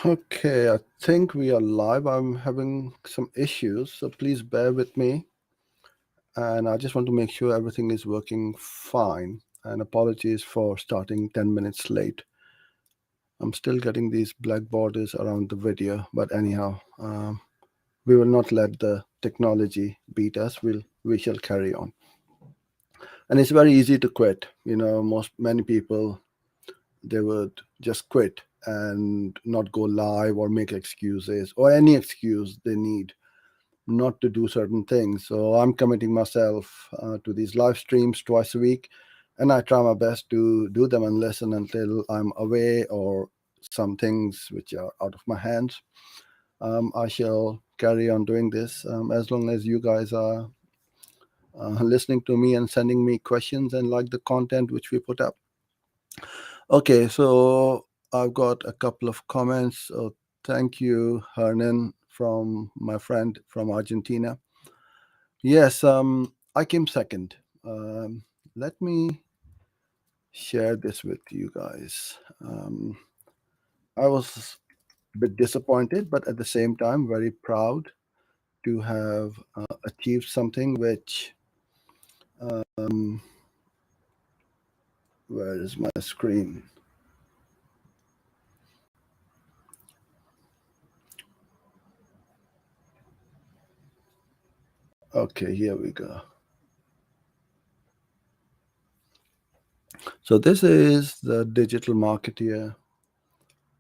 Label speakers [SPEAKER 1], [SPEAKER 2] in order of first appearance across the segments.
[SPEAKER 1] Okay, I think we are live. I'm having some issues, so please bear with me. And I just want to make sure everything is working fine. And apologies for starting 10 minutes late. I'm still getting these black borders around the video, but anyhow, we will not let the technology beat us. We shall carry on. And it's very easy to quit. Many people, they would just quit and not go live or make excuses or any excuse they need not to do certain things. So I'm committing myself to these live streams twice a week, and I try my best to do them and listen until I'm away or some things which are out of my hands. I shall carry on doing this as long as you guys are listening to me and sending me questions and like the content which we put up. Okay, so I've got a couple of comments. So thank you, Hernan, from my friend from Argentina. Yes, I came second. Um, Let me share this with you guys. I was a bit disappointed, but at the same time, very proud to have achieved something which, um, where is my screen? Okay, here we go. So this is the Digital Marketeer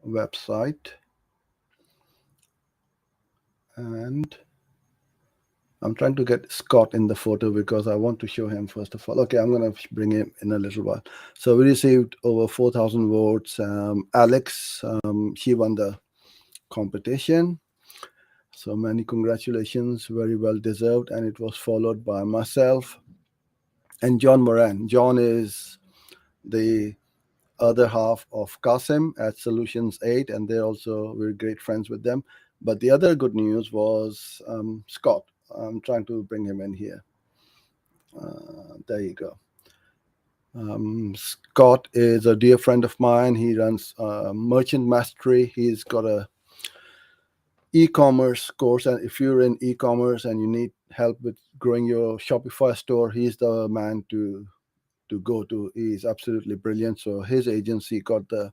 [SPEAKER 1] website, and I'm trying to get Scott in the photo because I want to show him first of all. Okay, I'm going to bring him in a little while. So we received over 4,000 votes. Alex, she won the competition. So many congratulations, very well deserved. And it was followed by myself and John Moran. John is the other half of Kasim at Solutions 8, and they're also, we're great friends with them. But the other good news was Scott. I'm trying to bring him in here. There you go. Scott is a dear friend of mine. He runs Merchant Mastery. He's got a e-commerce course, and if you're in e-commerce and you need help with growing your Shopify store, he's the man to go to. He's absolutely brilliant. So his agency got the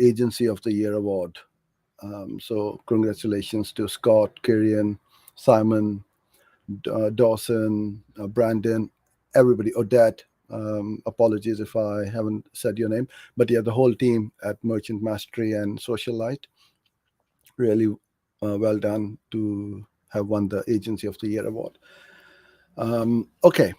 [SPEAKER 1] Agency of the Year award. So congratulations to Scott, Kirian, Simon, Dawson, Brandon, everybody, Odette. Apologies if I haven't said your name, but yeah, the whole team at Merchant Mastery and Socialite, really well done to have won the Agency of the Year award. Okay,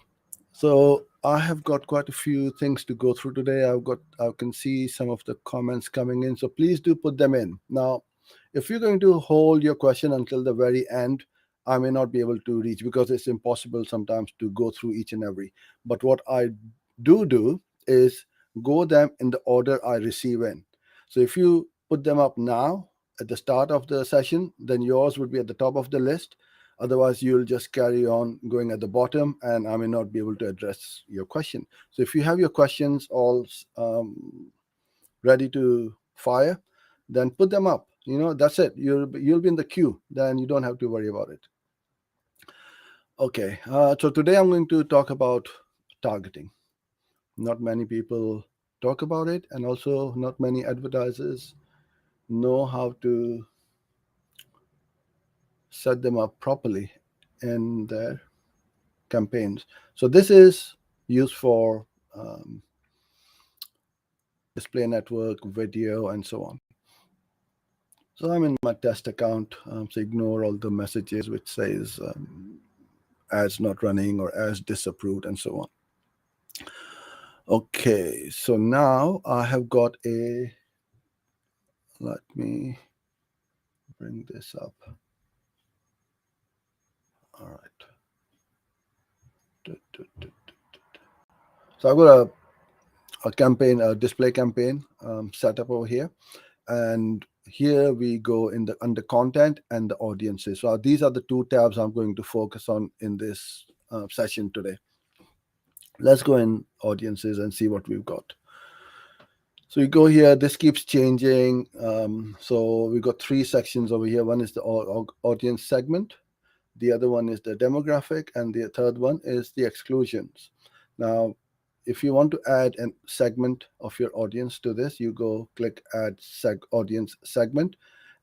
[SPEAKER 1] so I have got quite a few things to go through today. I can see some of the comments coming in, so please do put them in. Now, if you're going to hold your question until the very end, I may not be able to reach because it's impossible sometimes to go through each and every. But what I do is go them in the order I receive in. So if you put them up now at the start of the session, then yours would be at the top of the list. Otherwise, you'll just carry on going at the bottom, and I may not be able to address your question. So if you have your questions all ready to fire, then put them up. That's it. You'll be in the queue. Then you don't have to worry about it. Okay. So today I'm going to talk about targeting. Not many people talk about it, and also not many advertisers know how to set them up properly in their campaigns. So this is used for display network, video, and so on. So I'm in my test account, so ignore all the messages which says ads not running or ads disapproved and so on. Okay, so now I have got let me bring this up. All right. So I've got a campaign, a display campaign set up over here. And here we go in the under content and the audiences. So these are the two tabs I'm going to focus on in this session today. Let's go in audiences and see what we've got. So you go here, this keeps changing. So we got three sections over here. One is the audience segment, the other one is the demographic, and the third one is the exclusions. Now, if you want to add a segment of your audience to this, you go click add audience segment,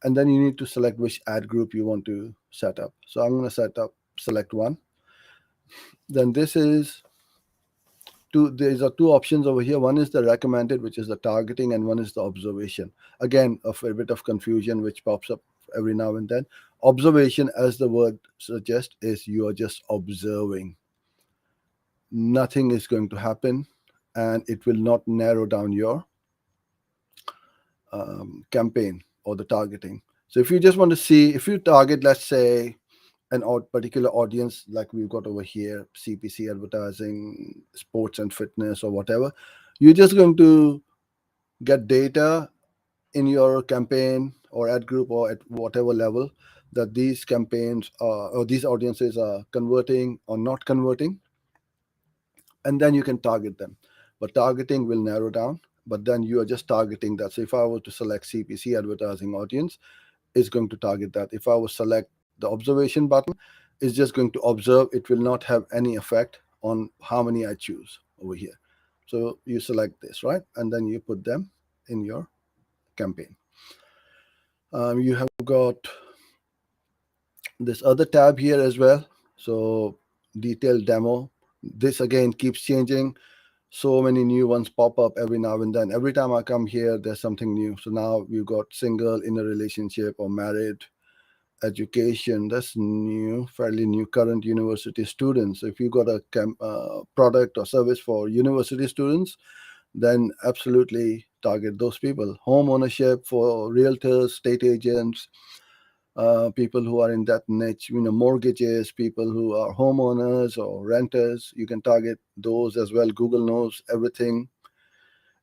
[SPEAKER 1] and then you need to select which ad group you want to set up. So I'm going to select one. Then this is these are two options over here. One is the recommended, which is the targeting, and one is the observation. Again, a fair bit of confusion which pops up every now and then. Observation, as the word suggests, is you are just observing. Nothing is going to happen, and it will not narrow down your campaign or the targeting. So if you just want to see, if you target, let's say, an particular audience like we've got over here, CPC advertising, sports and fitness, or whatever, you're just going to get data in your campaign or ad group or at whatever level that these campaigns or these audiences are converting or not converting, and then you can target them. But targeting will narrow down, but then you are just targeting that. So if I were to select CPC advertising audience, is going to target that. If I would select the observation button, it's just going to observe. It will not have any effect on how many I choose over here. So you select this, right? And then you put them in your campaign. You have got this other tab here as well. So detailed demo. This again keeps changing. So many new ones pop up every now and then. Every time I come here, there's something new. So now we've got single, in a relationship, or married, education. That's new, fairly new, current university students. So if you've got a product or service for university students, then absolutely target those people. Home ownership for realtors, state agents, people who are in that niche, mortgages, people who are homeowners or renters. You can target those as well. Google knows everything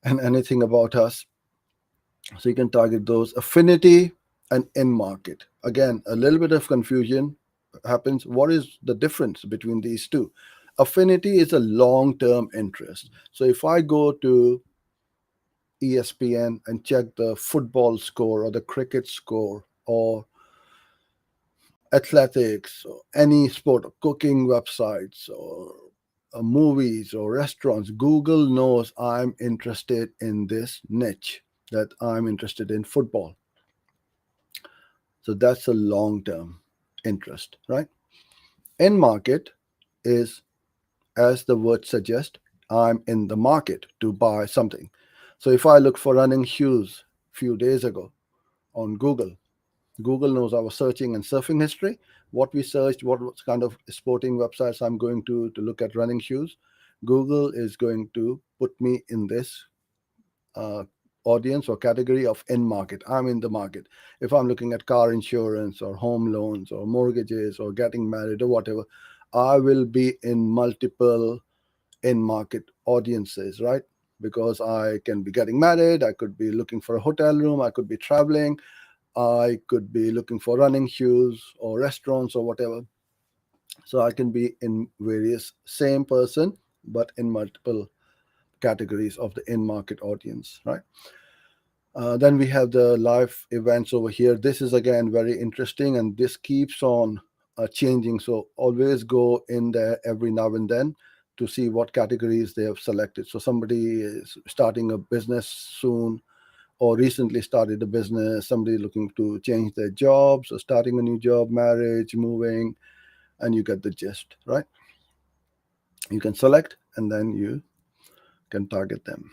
[SPEAKER 1] and anything about us, so you can target those. Affinity and in market, again, a little bit of confusion happens. What is the difference between these two? Affinity is a long-term interest. So if I go to ESPN and check the football score or the cricket score or athletics or any sport, or cooking websites or movies or restaurants, Google knows I'm interested in this niche, that I'm interested in football. So that's a long term interest, right? In market is, as the word suggests, I'm in the market to buy something. So if I look for running shoes a few days ago on Google, Google knows our searching and surfing history, what we searched, what kind of sporting websites I'm going to look at running shoes. Google is going to put me in this uh, audience or category of in market. I'm in the market. If I'm looking at car insurance or home loans or mortgages or getting married or whatever, I will be in multiple in market audiences, right? Because I can be getting married, I could be looking for a hotel room, I could be traveling, I could be looking for running shoes or restaurants or whatever. So I can be in various same person, but in multiple categories of the in market audience, right? Then we have the live events over here. This is again very interesting, and this keeps on changing. So always go in there every now and then to see what categories they have selected. So somebody is starting a business soon, or recently started a business, somebody looking to change their jobs or starting a new job, marriage, moving, and you get the gist, right? You can select and then you can target them.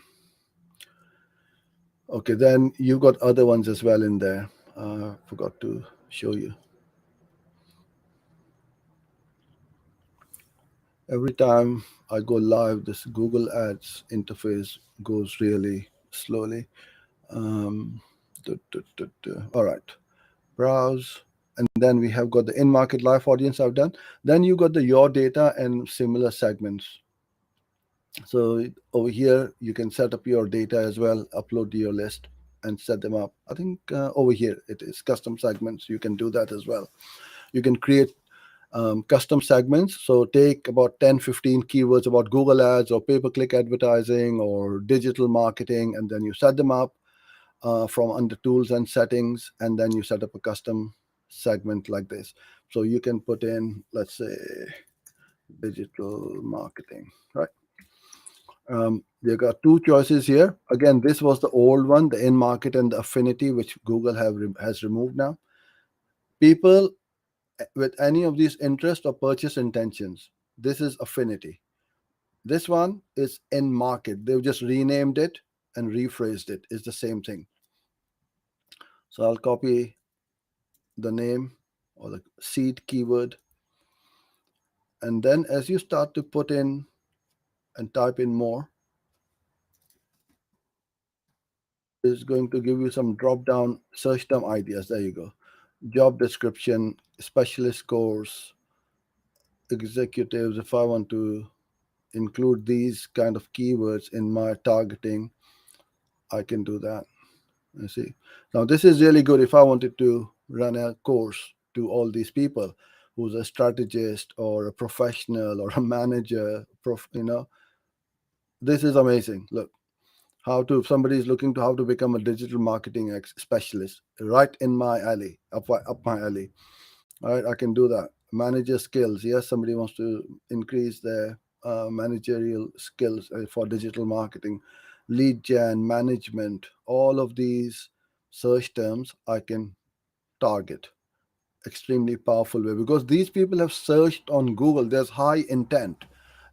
[SPEAKER 1] Okay, then you've got other ones as well in there. Forgot to show you. Every time I go live, this Google Ads interface goes really slowly. Um, all right, browse. And then we have got the in-market live audience I've done. Then you got the your data and similar segments. So over here, you can set up your data as well, upload to your list and set them up. I think over here it is custom segments. You can do that as well. You can create Custom segments. So take about 10, 15 keywords about Google Ads or pay-per-click advertising or digital marketing, and then you set them up from under tools and settings, and then you set up a custom segment like this. So you can put in, let's say, digital marketing, right? You got two choices here. Again, this was the old one, the in-market and the affinity, which Google has removed now. People with any of these interest or purchase intentions, this is affinity. This one is in-market. They've just renamed it and rephrased it. It's the same thing. So I'll copy the name or the seed keyword. And then as you start to put in and type in more, it's going to give you some drop down search term ideas. There you go. Job description, specialist course, executives. If I want to include these kind of keywords in my targeting, I can do that. You see. Now this is really good if I wanted to run a course to all these people who's a strategist or a professional or a manager, this is amazing. Look, how to, if somebody is looking to how to become a digital marketing specialist, right in my alley, up my alley. All right, I can do that. Manager skills. Yes, somebody wants to increase their managerial skills for digital marketing, lead gen, management, all of these search terms I can target extremely powerful way, because these people have searched on Google. There's high intent.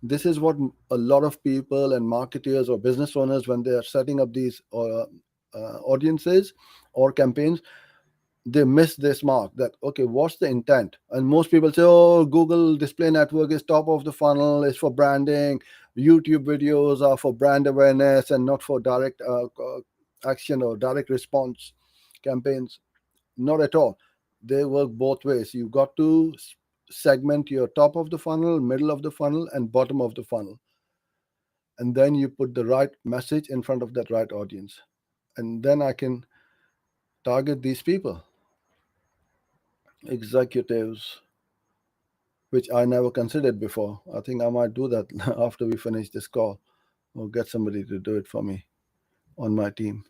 [SPEAKER 1] This is what a lot of people and marketers or business owners, when they are setting up these audiences or campaigns, they miss this mark, that okay, what's the intent? And most people say, oh, Google display network is top of the funnel, is for branding, YouTube videos are for brand awareness and not for direct action or direct response campaigns. Not at all. They work both ways. You got to segment your top of the funnel, middle of the funnel, and bottom of the funnel, and then you put the right message in front of that right audience, and then I can target these people, executives, which I never considered before. I think I might do that after we finish this call, or get somebody to do it for me on my team.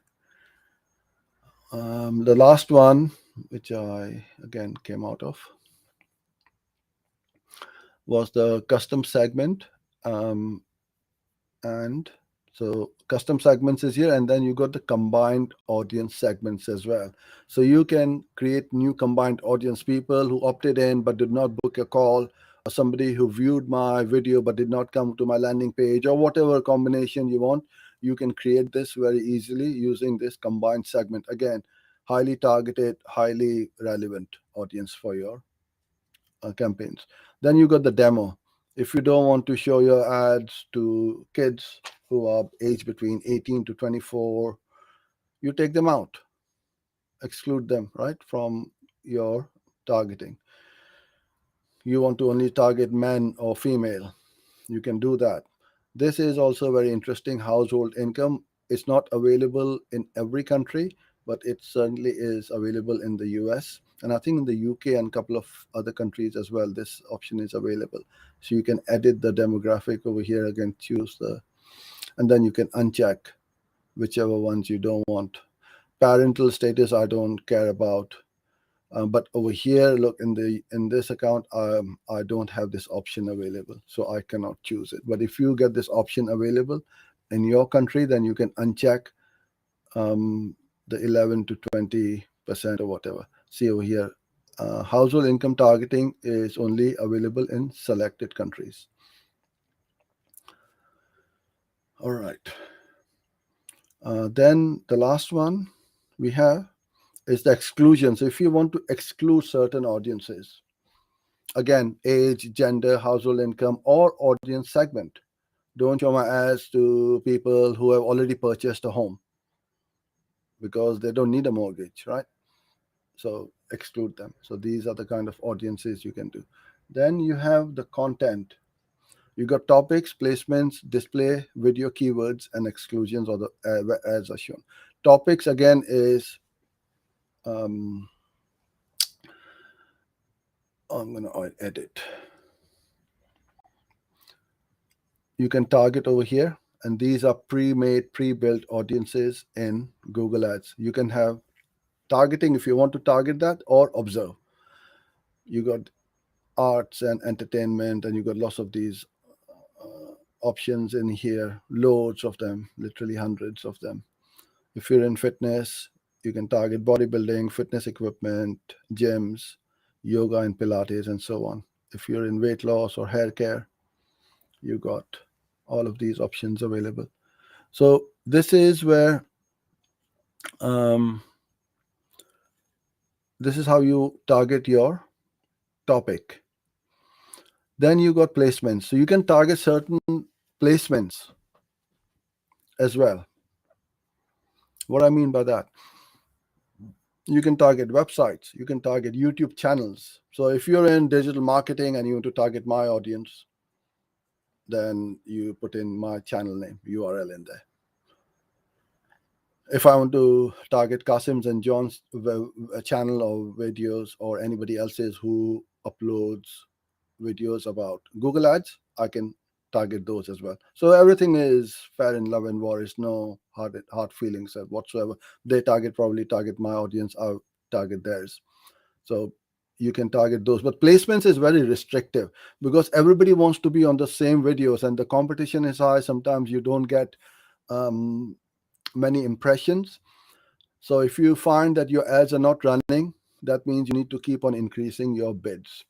[SPEAKER 1] The last one, which I again came out of, was the custom segment. And so custom segments is here, and then you got the combined audience segments as well. So you can create new combined audience, people who opted in but did not book a call, or somebody who viewed my video but did not come to my landing page, or whatever combination you want. You can create this very easily using this combined segment. Again, highly targeted, highly relevant audience for your campaigns. Then you got the demo. If you don't want to show your ads to kids who are aged between 18 to 24, you take them out, exclude them, right, from your targeting. You want to only target men or female, you can do that. This is also very interesting. Household income. It's not available in every country, but it certainly is available in the US. And I think in the UK and a couple of other countries as well, this option is available. So you can edit the demographic over here, again, choose and then you can uncheck whichever ones you don't want. Parental status, I don't care about. But over here, look, in this account, I don't have this option available, so I cannot choose it. But if you get this option available in your country, then you can uncheck the 11 to 20% or whatever. See over here, household income targeting is only available in selected countries. All right. Then the last one we have is the exclusion. So if you want to exclude certain audiences, again, age, gender, household income, or audience segment. Don't show my ads to people who have already purchased a home because they don't need a mortgage, right? So exclude them. So these are the kind of audiences you can do. Then you have the content. You got topics, placements, display, video keywords, and exclusions, or the ads are shown. Topics again is I'm going to edit. You can target over here, and these are pre-made, pre-built audiences in Google Ads. You can have targeting if you want to target that, or observe. You got arts and entertainment, and you got lots of these options in here, loads of them, literally hundreds of them. If you're in fitness, you can target bodybuilding, fitness equipment, gyms, yoga and Pilates, and so on. If you're in weight loss or hair care, you got all of these options available. So this is where this is how you target your topic. Then you got placements. So you can target certain placements as well. What I mean by that, you can target websites, you can target YouTube channels. So if you're in digital marketing and you want to target my audience, then you put in my channel name, URL in there. If I want to target Kasim's and John's channel or videos, or anybody else's who uploads videos about Google Ads, I can target those as well. So everything is fair in love and war. Is no hard feelings whatsoever. They probably target my audience, I'll target theirs. So you can target those. But placements is very restrictive because everybody wants to be on the same videos and the competition is high. Sometimes you don't get many impressions. So if you find that your ads are not running, that means you need to keep on increasing your bids.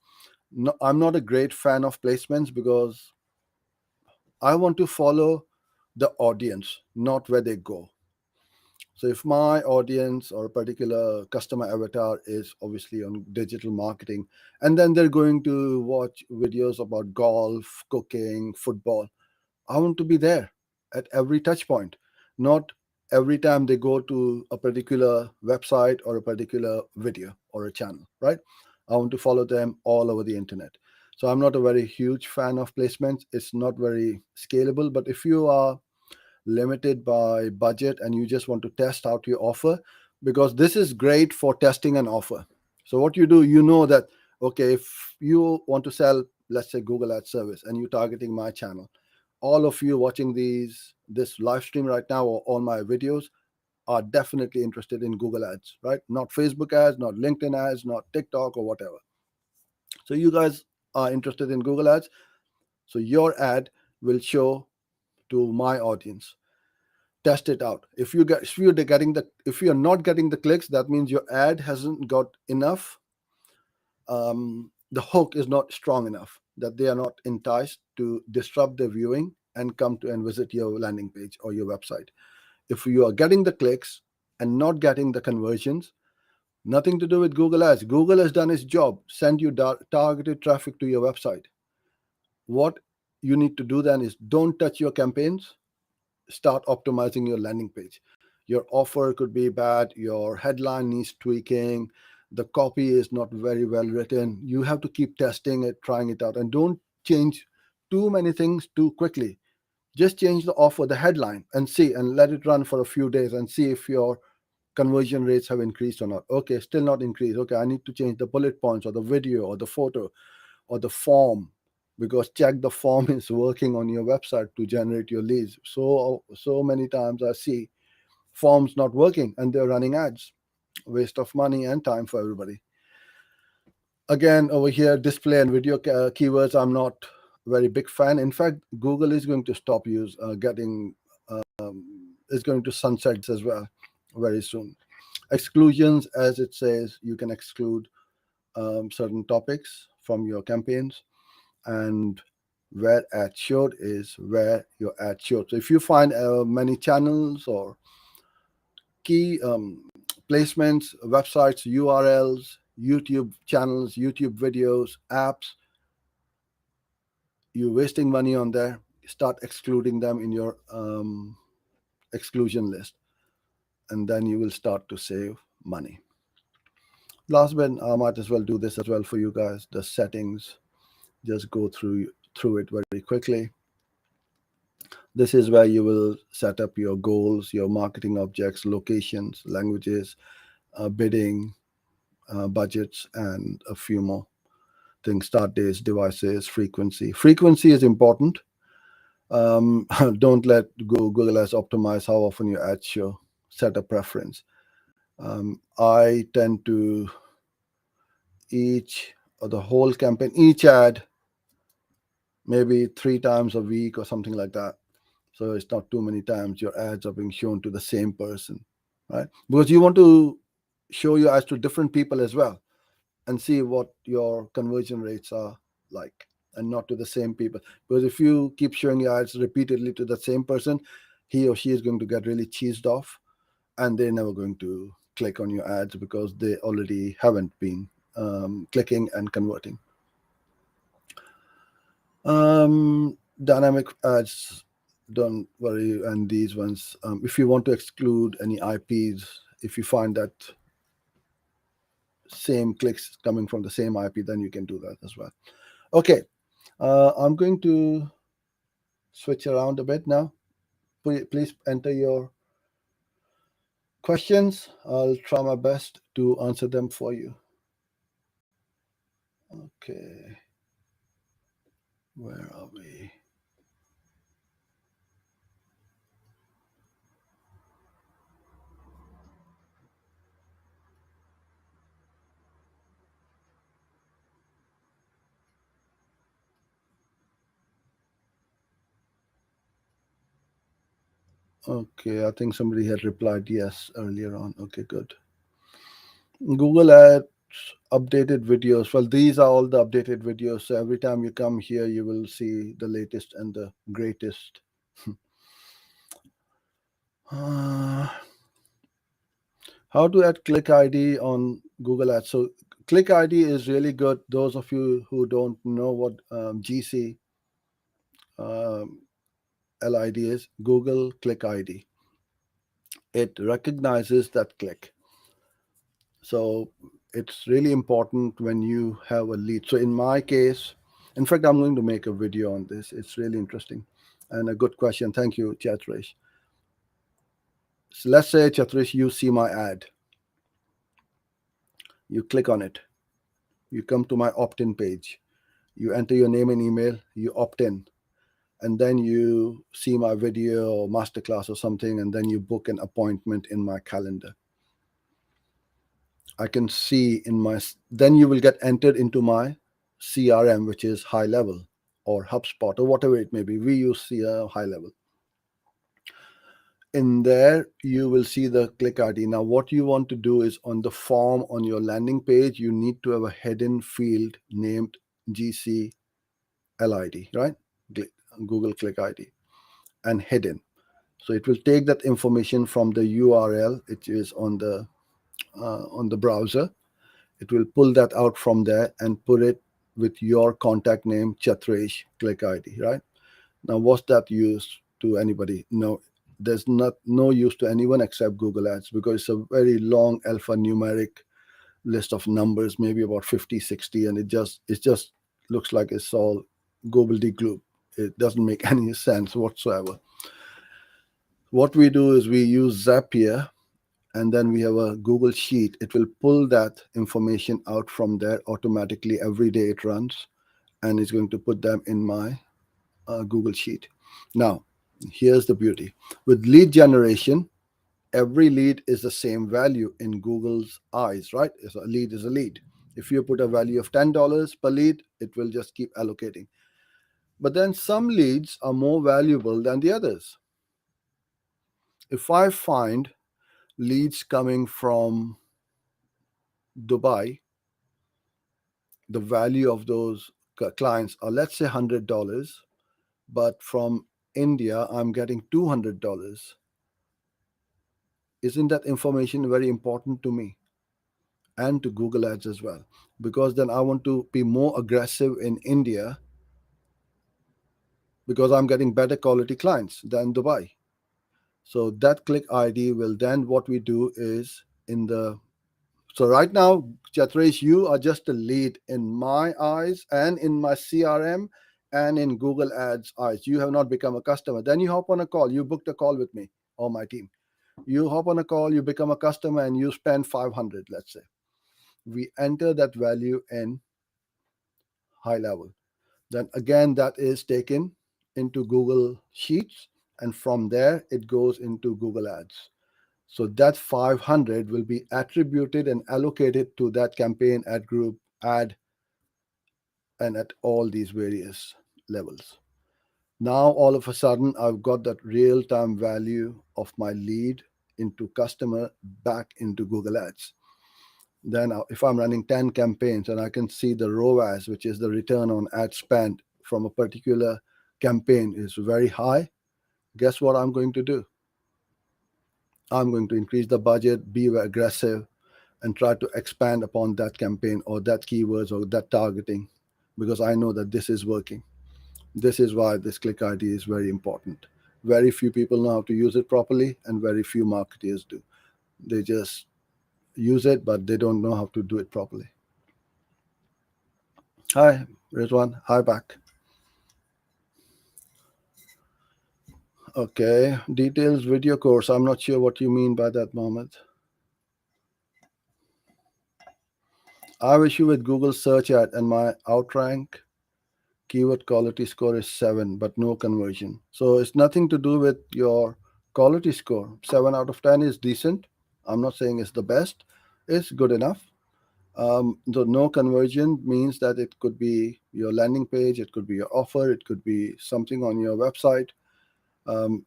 [SPEAKER 1] No, I'm not a great fan of placements because I want to follow the audience, not where they go. So if my audience or a particular customer avatar is obviously on digital marketing, and then they're going to watch videos about golf, cooking, football, I want to be there at every touch point, not every time they go to a particular website or a particular video or a channel, right? I want to follow them all over the internet. So I'm not a very huge fan of placements. It's not very scalable, but if you are limited by budget and you just want to test out your offer, because this is great for testing an offer. So what you do, you know that, okay, if you want to sell, let's say Google Ads service, and you're targeting my channel, all of you watching this live stream right now or all my videos are definitely interested in Google Ads, right? Not Facebook ads, not LinkedIn ads, not TikTok or whatever. So you guys are interested in Google Ads. So your ad will show to my audience. Test it out. If you're not getting the clicks, that means your ad hasn't got enough. The hook is not strong enough, that they are not enticed to disrupt their viewing and come to and visit your landing page or your website. If you are getting the clicks and not getting the conversions, nothing to do with Google Ads. Google has done its job, send you targeted traffic to your website. What you need to do then is don't touch your campaigns, start optimizing your landing page. Your offer could be bad, your headline needs tweaking, the copy is not very well written. You have to keep testing it, trying it out, and don't change too many things too quickly. Just change the offer, the headline, and see, and let it run for a few days and see if your conversion rates have increased or not. Okay, still not increased. Okay, I need to change the bullet points or the video or the photo or the form, because check the form is working on your website to generate your leads. So many times I see forms not working and they're running ads. Waste of money and time for everybody. Again, over here, display and video keywords, I'm not very big fan. In fact, Google is going to stop is going to sunset as well very soon. Exclusions, as it says, you can exclude certain topics from your campaigns, and where ad showed is where your ad showed. So if you find many channels or key placements, websites, URLs, YouTube channels, YouTube videos, apps, you're wasting money on there, start excluding them in your exclusion list, and then you will start to save money. Last bit, I might as well do this as well for you guys, the settings. Just go through it very quickly. This is where you will set up your goals, your marketing objects, locations, languages, bidding, budgets, and a few more. things: start dates, devices, frequency. Frequency is important. Don't let Google Ads optimize how often your ads show. Set a preference. I tend to each or the whole campaign, each ad, maybe 3 times a week or something like that. So it's not too many times your ads are being shown to the same person, right? Because you want to show your ads to different people as well and see what your conversion rates are like, and not to the same people. Because if you keep showing your ads repeatedly to the same person, he or she is going to get really cheesed off, and they're never going to click on your ads because they already haven't been clicking and converting. Dynamic ads, don't worry. And these ones, if you want to exclude any IPs, if you find that same clicks coming from the same IP, then you can do that as well. Okay, I'm going to switch around a bit now. Please enter your questions. I'll try my best to answer them for you. Okay, where are we? Okay, I think somebody had replied yes earlier on. Okay, good. Google Ads updated videos. Well, these are all the updated videos. So every time you come here, you will see the latest and the greatest. How to add click ID on Google Ads? So click ID is really good. Those of you who don't know what GC LID is, Google Click ID. It recognizes that click. So it's really important when you have a lead. So in my case, in fact, I'm going to make a video on this. It's really interesting and a good question. Thank you, Chatrish. So let's say, Chatrish, you see my ad. You click on it. You come to my opt-in page. You enter your name and email. You opt in. And then you see my video or masterclass or something, and then you book an appointment in my calendar. I can see in my, then you will get entered into my CRM, which is high level or HubSpot or whatever it may be. We use high level. In there, you will see the click ID. Now, what you want to do is on the form on your landing page, you need to have a hidden field named GC LID, right? Google Click ID, and hidden. So it will take that information from the URL, which is on the browser. It will pull that out from there and put it with your contact name, Chatrish Click ID, right? Now, what's that use to anybody? No, there's no use to anyone except Google Ads, because it's a very long alphanumeric list of numbers, maybe about 50, 60, and it just looks like it's all gobbledygook. It doesn't make any sense whatsoever. What we do is we use Zapier, and then we have a Google Sheet. It will pull that information out from there automatically every day it runs, and it's going to put them in my Google Sheet. Now, here's the beauty. With lead generation, every lead is the same value in Google's eyes, right? So a lead is a lead. If you put a value of $10 per lead, it will just keep allocating. But then some leads are more valuable than the others. If I find leads coming from Dubai, the value of those clients are, let's say, $100, but from India, I'm getting $200. Isn't that information very important to me and to Google Ads as well? Because then I want to be more aggressive in India because I'm getting better quality clients than Dubai. So that click ID will then, what we do is so right now, Chatrish, you are just a lead in my eyes and in my CRM and in Google Ads eyes. You have not become a customer. Then you hop on a call. You booked a call with me or my team. You hop on a call, you become a customer, and you spend 500, let's say. We enter that value in high level. Then again, that is taken into Google Sheets, and from there it goes into Google Ads. So that 500 will be attributed and allocated to that campaign, ad group, ad, and at all these various levels. Now, all of a sudden, I've got that real time value of my lead into customer back into Google Ads. Then, if I'm running 10 campaigns and I can see the ROAS, which is the return on ad spend from a particular campaign, is very high, guess what I'm going to do? I'm going to increase the budget, be aggressive, and try to expand upon that campaign or that keywords or that targeting, because I know that this is working. This is why this click ID is very important. Very few people know how to use it properly, and very few marketers do. They just use it, but they don't know how to do it properly. Hi, Rizwan. Hi, back. Okay, details video course. I'm not sure what you mean by that, Mohammed. I have issue with Google search ad, and my outrank keyword quality score is 7, but no conversion. So it's nothing to do with your quality score. 7 out of 10 is decent. I'm not saying it's the best. It's good enough. So no conversion means that it could be your landing page, it could be your offer, it could be something on your website.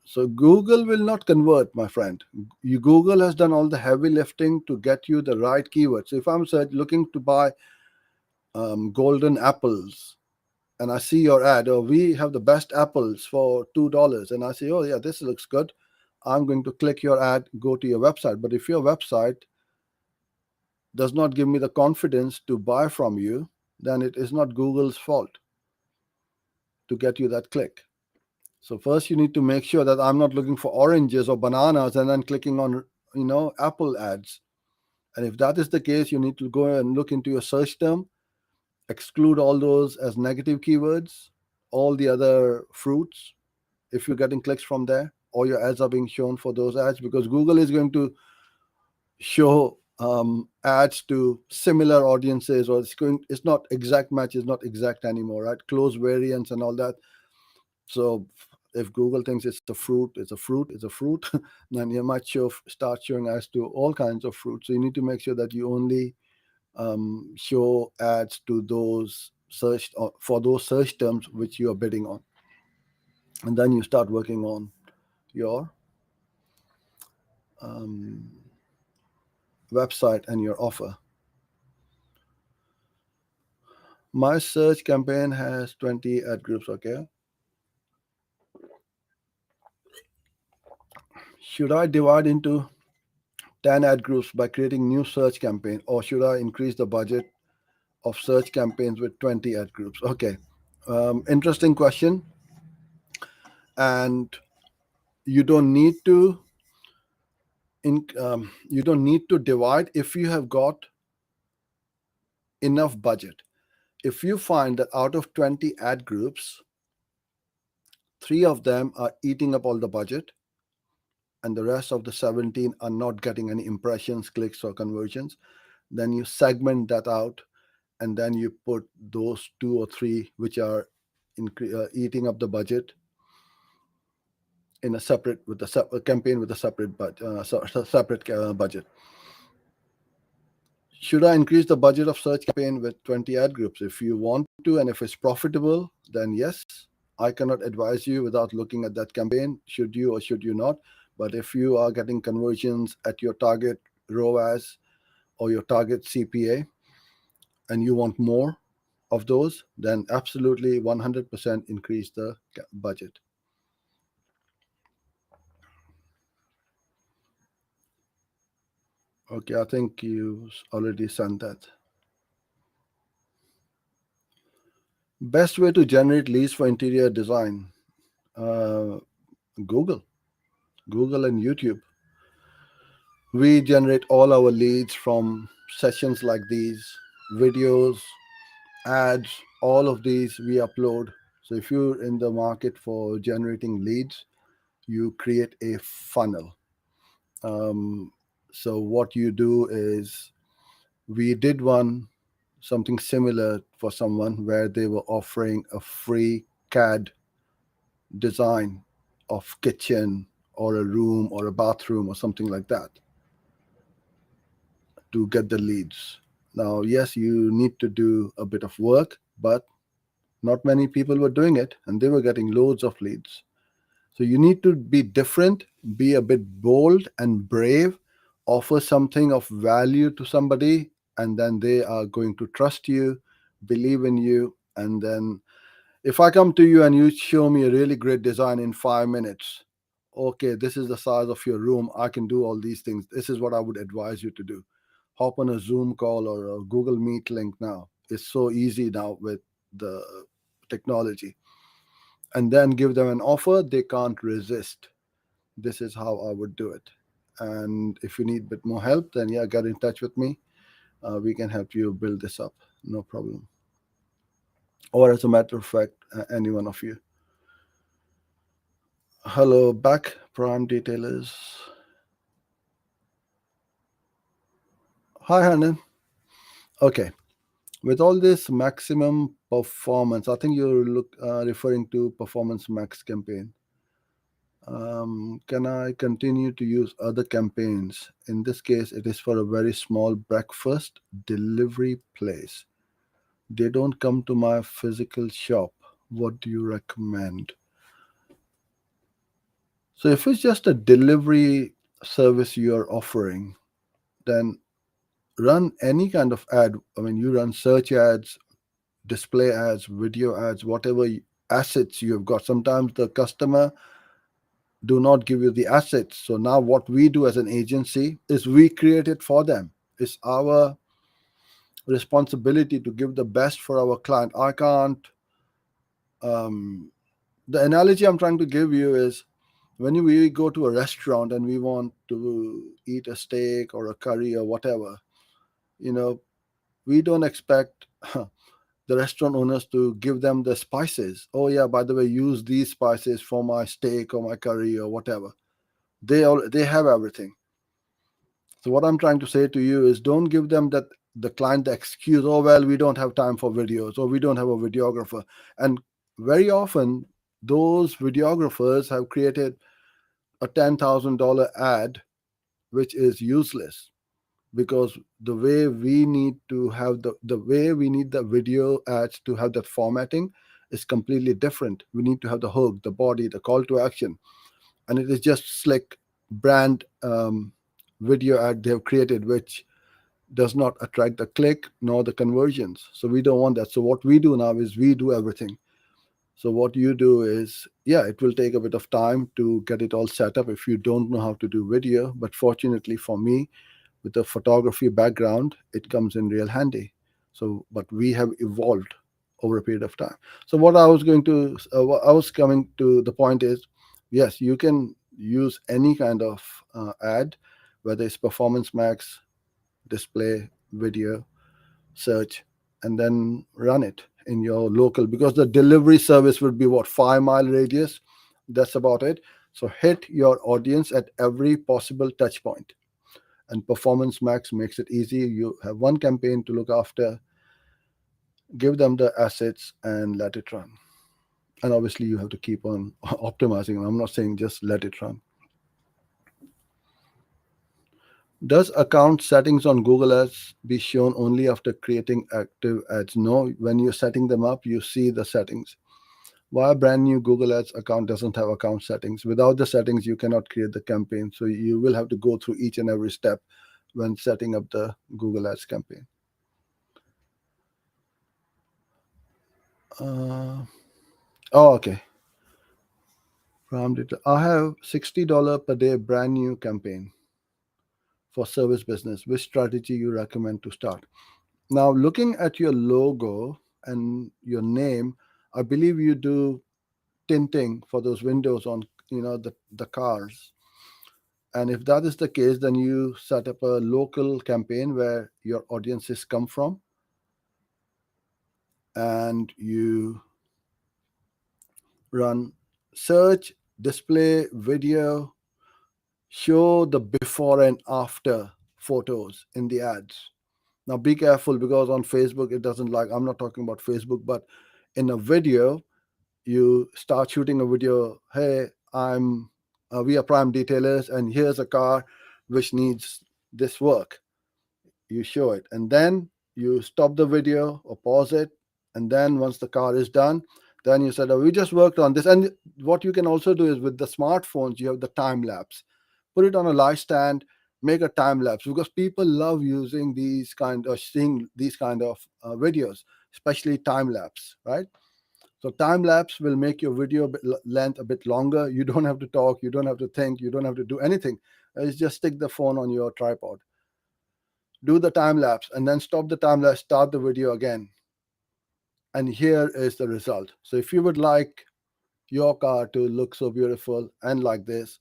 [SPEAKER 1] So Google will not convert, my friend. Google has done all the heavy lifting to get you the right keywords. So if I'm looking to buy golden apples, and I see your ad, oh, we have the best apples for $2, and I say, oh yeah, this looks good. I'm going to click your ad, go to your website. But if your website does not give me the confidence to buy from you, then it is not Google's fault to get you that click. So first you need to make sure that I'm not looking for oranges or bananas and then clicking on, apple ads. And if that is the case, you need to go and look into your search term, exclude all those as negative keywords, all the other fruits, if you're getting clicks from there, or your ads are being shown for those ads, because Google is going to show ads to similar audiences, or it's not exact match, is not exact anymore, right? Close variants and all that. So if Google thinks it's a fruit, then you might start showing ads to all kinds of fruits. So you need to make sure that you only show ads to those for those search terms which you are bidding on, and then you start working on your website and your offer. My search campaign has 20 ad groups. Okay, should I divide into 10 ad groups by creating new search campaign, or should I increase the budget of search campaigns with 20 ad groups? Okay, interesting question. And you don't need to divide if you have got enough budget. If you find that out of 20 ad groups, 3 of them are eating up all the budget, and the rest of the 17 are not getting any impressions, clicks, or conversions, then you segment that out, and then you put those 2 or 3 which are eating up the budget in a separate a campaign with a separate budget. Should I increase the budget of search campaign with 20 ad groups? If you want to, and if it's profitable, then yes. I cannot advise you without looking at that campaign, should you or should you not. But if you are getting conversions at your target ROAS or your target CPA, and you want more of those, then absolutely 100% increase the budget. Okay, I think you already sent that. Best way to generate leads for interior design? Uh, Google. Google and YouTube. We generate all our leads from sessions like these, videos, ads, all of these we upload. So if you're in the market for generating leads, you create a funnel. So what you do is, we did one something similar for someone where they were offering a free CAD design of kitchen or a room or a bathroom or something like that to get the leads. Now, yes, you need to do a bit of work, but not many people were doing it and they were getting loads of leads. So you need to be different, be a bit bold and brave, offer something of value to somebody, and then they are going to trust you, believe in you. And then if I come to you and you show me a really great design in 5 minutes, okay, this is the size of your room, I can do all these things. This is what I would advise you to do. Hop on a Zoom call or a Google Meet link now. It's so easy now with the technology. And then give them an offer they can't resist. This is how I would do it. And if you need a bit more help, then yeah, get in touch with me. We can help you build this up. No problem. Or as a matter of fact, any one of you. Hello, back, Prime Detailers. Hi, Hanan. Okay. With all this maximum performance, I think you're referring to Performance Max campaign. Can I continue to use other campaigns? In this case, it is for a very small breakfast delivery place. They don't come to my physical shop. What do you recommend? So, if it's just a delivery service you're offering, then run any kind of ad. I mean, you run search ads, display ads, video ads, whatever assets you've got. Sometimes the customer do not give you the assets. So now what we do as an agency is we create it for them. It's our responsibility to give the best for our client. I can't. The analogy I'm trying to give you is when we go to a restaurant and we want to eat a steak or a curry or whatever, you know, we don't expect the restaurant owners to give them the spices. Oh yeah, by the way, use these spices for my steak or my curry or whatever. They have everything. So what I'm trying to say to you is don't give them that the client the excuse, oh well, we don't have time for videos or we don't have a videographer. And very often those videographers have created a $10,000 ad which is useless because the way we need to have the way we need the video ads to have that formatting is completely different. We need to have the hook, the body, the call to action, and it is just slick brand video ad they have created which does not attract the click nor the conversions. So we don't want that. So what we do now is we do everything. So what you do is, yeah, it will take a bit of time to get it all set up if you don't know how to do video. But fortunately for me, with the photography background, it comes in real handy. So, but we have evolved over a period of time. So what what I was coming to the point is, yes, you can use any kind of ad, whether it's Performance Max, display, video, search, and then run it in your local because the delivery service would be what 5 mile radius. That's about it. So hit your audience at every possible touch point. And Performance Max makes it easy. You have one campaign to look after, give them the assets, and let it run. And obviously, you have to keep on optimizing. I'm not saying just let it run. Does account settings on Google Ads be shown only after creating active ads? No, when you're setting them up, you see the settings. Why a brand new Google Ads account doesn't have account settings? Without the settings, you cannot create the campaign. So you will have to go through each and every step when setting up the Google Ads campaign. Okay. I have $60 per day brand new campaign for service business. Which strategy you recommend to start? Now, looking at your logo and your name, I believe you do tinting for those windows on the cars. And if that is the case, then you set up a local campaign where your audiences come from, and you run search, display, video, show the before and after photos in the ads. Now be careful, because on Facebook it doesn't like, I'm not talking about Facebook, but in a video, you start shooting a video, hey, we are prime detailers and here's a car which needs this work. You show it, and then you stop the video or pause it, and then once the car is done, then you said, oh, we just worked on this. And what you can also do is, with the smartphones, you have the time lapse. Put it on a light stand, make a time lapse, because people love using these kind of seeing these kind of videos, especially time lapse, right? So time lapse will make your video length a bit longer. You don't have to talk, you don't have to think, you don't have to do anything. It's just stick the phone on your tripod, do the time lapse, and then stop the time lapse, start the video again. And here is the result. So if you would like your car to look so beautiful and like this,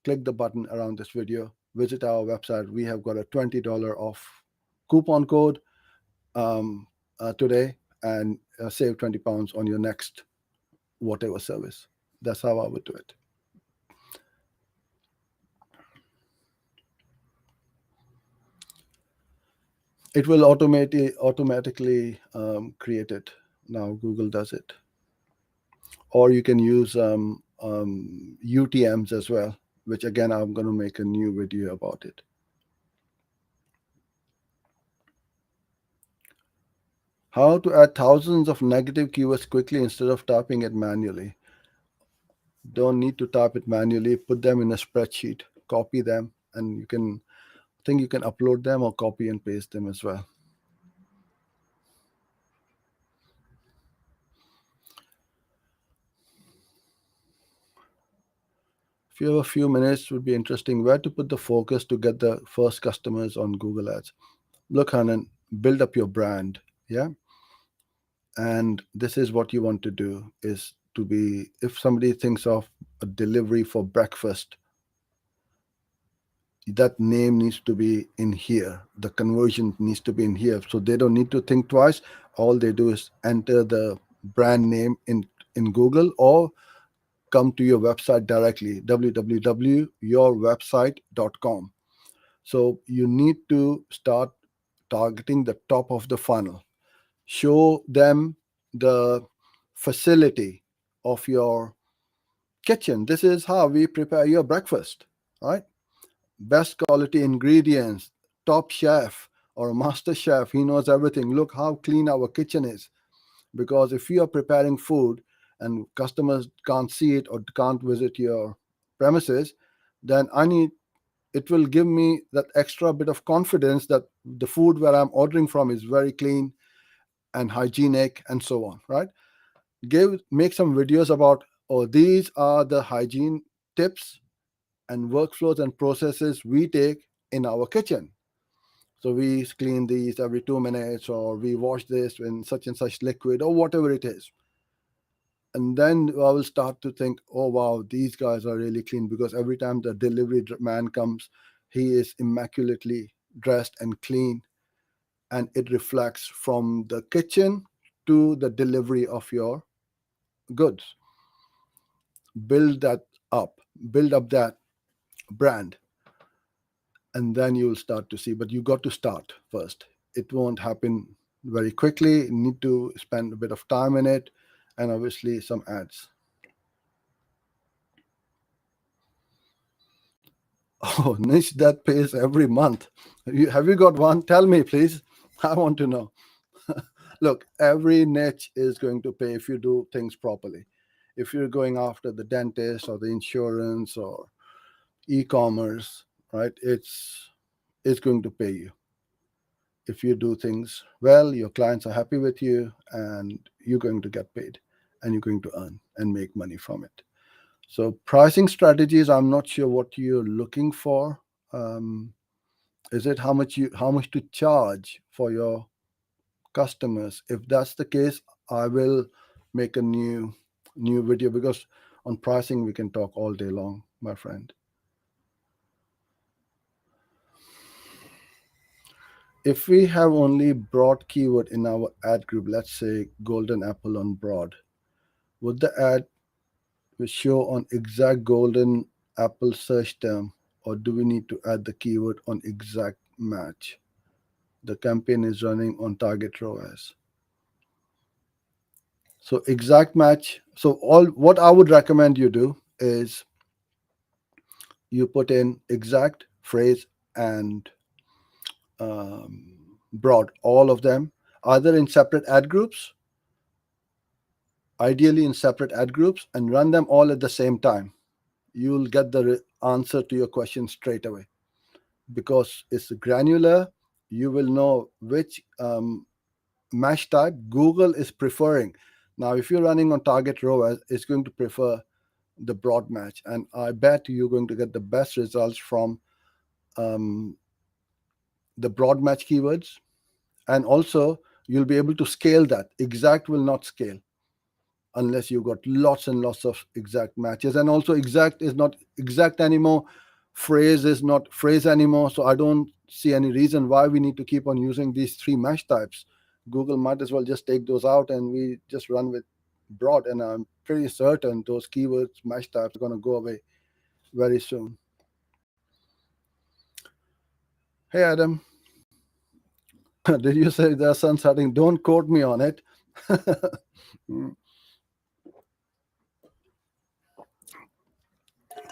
[SPEAKER 1] click the button around this video, visit our website. We have got a $20 off coupon code today, and save £20 on your next whatever service. That's how I would do it. It will automatically create it. Now Google does it. Or you can use UTMs as well, which again, I'm going to make a new video about it. How to add thousands of negative keywords quickly instead of typing it manually. Don't need to type it manually. Put them in a spreadsheet, copy them, and you can upload them or copy and paste them as well. If you have a few minutes, would be interesting. Where to put the focus to get the first customers on Google Ads? Look, Hanan, build up your brand. Yeah. And this is what you want to do, is to be, if somebody thinks of a delivery for breakfast, that name needs to be in here. The conversion needs to be in here. So they don't need to think twice. All they do is enter the brand name in Google, or come to your website directly, www.yourwebsite.com. So you need to start targeting the top of the funnel. Show them the facility of your kitchen. This is how we prepare your breakfast, right? Best quality ingredients, top chef or master chef, he knows everything. Look how clean our kitchen is. Because if you are preparing food and customers can't see it or can't visit your premises, then it will give me that extra bit of confidence that the food where I'm ordering from is very clean and hygienic and so on, right? Make some videos about, oh, these are the hygiene tips and workflows and processes we take in our kitchen. So we clean these every 2 minutes, or we wash this in such and such liquid, or whatever it is. And then I will start to think, oh wow, these guys are really clean, because every time the delivery man comes, he is immaculately dressed and clean, and it reflects from the kitchen to the delivery of your goods. Build that up, build up that brand, and then you will start to see. But you got to start first. It won't happen very quickly. You need to spend a bit of time in it, and obviously some ads. Oh, niche that pays every month. Have you got one? Tell me, please. I want to know. Look, every niche is going to pay if you do things properly. If you're going after the dentist or the insurance or e-commerce, right? It's going to pay you. If you do things well, your clients are happy with you, and you're going to get paid, and you're going to earn and make money from it. So pricing strategies, I'm not sure what you're looking for. Um, is it how much to charge for your customers? If that's the case, I will make a new video, because on pricing we can talk all day long, my friend. If we have only broad keyword in our ad group, let's say golden apple on broad, would the ad show on exact golden apple search term, or do we need to add the keyword on exact match? the campaign is running on target ROAS. So exact match. So all what I would recommend you do is you put in exact, phrase, and broad, all of them, either in separate ad groups, ideally in separate ad groups, and run them all at the same time. You'll get the answer to your question straight away because it's granular. You will know which match type Google is preferring. Now, if you're running on target ROAS, it's going to prefer the broad match, and I bet you're going to get the best results from um, the broad match keywords. And also, you'll be able to scale that. Exact will not scale unless you've got lots and lots of exact matches. And also, exact is not exact anymore. Phrase is not phrase anymore. So I don't see any reason why we need to keep on using these three match types. Google might as well just take those out and we just run with broad. And I'm pretty certain those keywords, match types are going to go away very soon. Hey, Adam. Did you say the sun setting? Don't quote me on it.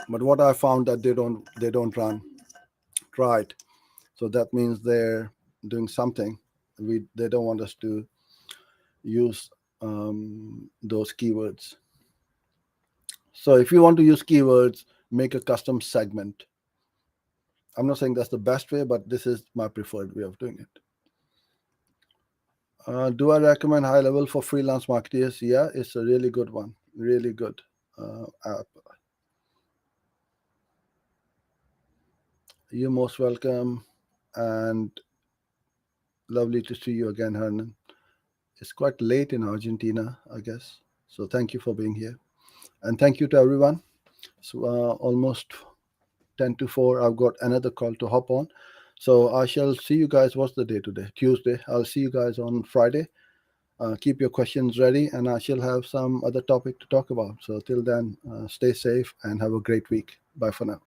[SPEAKER 1] But what I found that they don't run. Try it. So that means they're doing something. They don't want us to use those keywords. So if you want to use keywords, make a custom segment. I'm not saying that's the best way, but this is my preferred way of doing it. Do I recommend High Level for freelance marketers? Yeah, it's a really good one. Really good app. You're most welcome, and lovely to see you again, Hernan. It's quite late in Argentina, I guess. So thank you for being here. And thank you to everyone. So almost 10 to 4, I've got another call to hop on. So I shall see you guys. What's the day today? Tuesday. I'll see you guys on Friday. Keep your questions ready, and I shall have some other topic to talk about. So till then, stay safe and have a great week. Bye for now.